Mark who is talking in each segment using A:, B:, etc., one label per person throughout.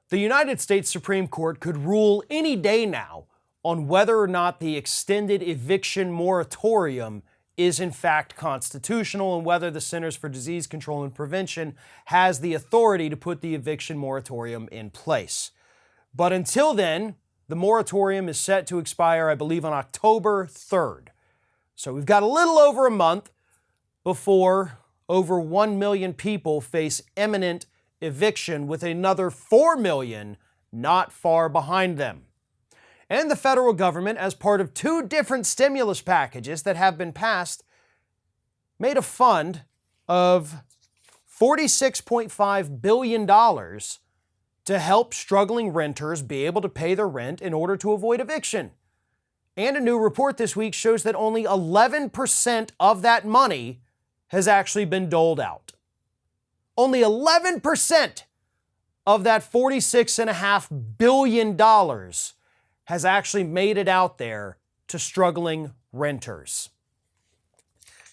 A: The United States Supreme Court could rule any day now on whether or not the extended eviction moratorium is in fact constitutional and whether the Centers for Disease Control and Prevention has the authority to put the eviction moratorium in place. But until then, the moratorium is set to expire, I believe, on October 3rd. So we've got a little over a month before over 1 million people face imminent eviction, with another 4 million not far behind them. And the federal government, as part of 2 different stimulus packages that have been passed, made a fund of $46.5 billion to help struggling renters be able to pay their rent in order to avoid eviction. And a new report this week shows that only 11% of that money has actually been doled out. Only 11% of that $46.5 billion has actually made it out there to struggling renters.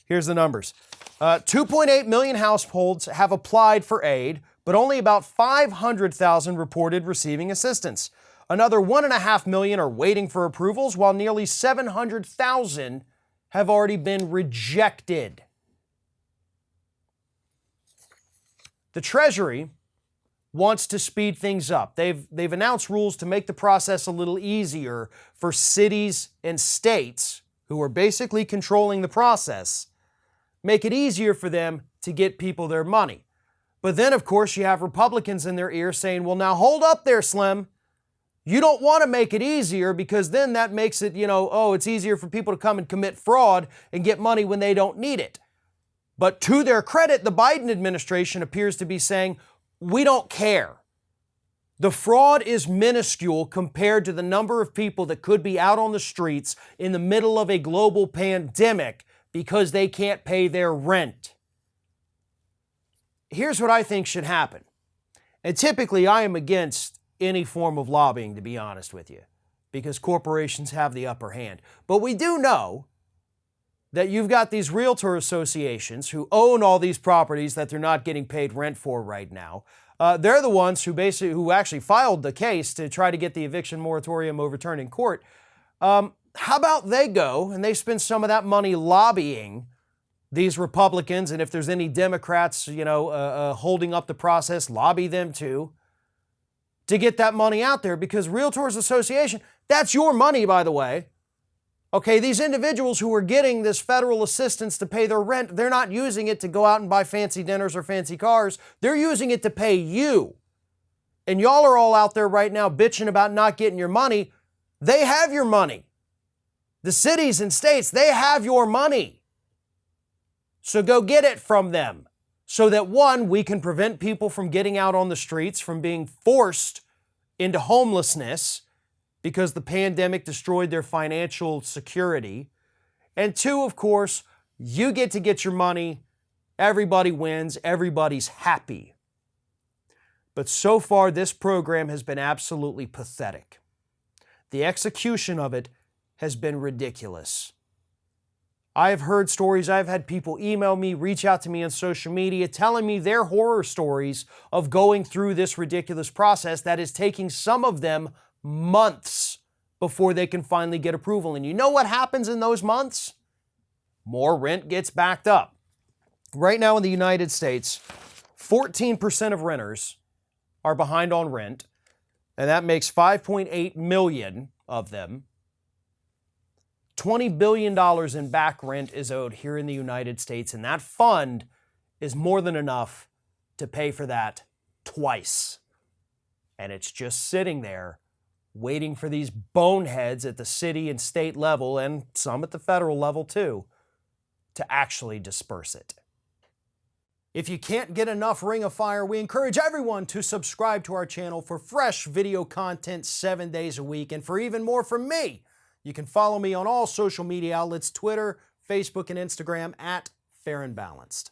A: Here's the numbers. 2.8 million households have applied for aid, but only about 500,000 reported receiving assistance. Another 1.5 million are waiting for approvals, while nearly 700,000 have already been rejected. The Treasury wants to speed things up. They've announced rules to make the process a little easier for cities and states, who are basically controlling the process, make it easier for them to get people their money. But then, of course, you have Republicans in their ear saying, well, now hold up there, Slim. You don't want to make it easier because then that makes it, it's easier for people to come and commit fraud and get money when they don't need it. But to their credit, the Biden administration appears to be saying, we don't care. The fraud is minuscule compared to the number of people that could be out on the streets in the middle of a global pandemic because they can't pay their rent. Here's what I think should happen. And typically I am against any form of lobbying, to be honest with you, because corporations have the upper hand. But we do know that you've got these realtor associations who own all these properties that they're not getting paid rent for right now. They're the ones who actually filed the case to try to get the eviction moratorium overturned in court. How about they go and they spend some of that money lobbying these Republicans, and if there's any Democrats, holding up the process, lobby them too, to get that money out there, because Realtors Association, that's your money, by the way. Okay, these individuals who are getting this federal assistance to pay their rent, they're not using it to go out and buy fancy dinners or fancy cars. They're using it to pay you. And y'all are all out there right now bitching about not getting your money. They have your money. The cities and states, they have your money. So go get it from them so that, one, we can prevent people from getting out on the streets, from being forced into homelessness, because the pandemic destroyed their financial security. And 2, of course, you get your money, everybody wins, everybody's happy. But so far, this program has been absolutely pathetic. The execution of it has been ridiculous. I've heard stories, I've had people email me, reach out to me on social media, telling me their horror stories of going through this ridiculous process that is taking some of them months before they can finally get approval. And you know what happens in those months? More rent gets backed up. Right now in the United States, 14% of renters are behind on rent, and that makes 5.8 million of them. $20 billion in back rent is owed here in the United States, and that fund is more than enough to pay for that twice. And it's just sitting there waiting for these boneheads at the city and state level, and some at the federal level too, to actually disperse it. If you can't get enough Ring of Fire, we encourage everyone to subscribe to our channel for fresh video content 7 days a week. And for even more from me, you can follow me on all social media outlets, Twitter, Facebook, and Instagram @FairandBalanced.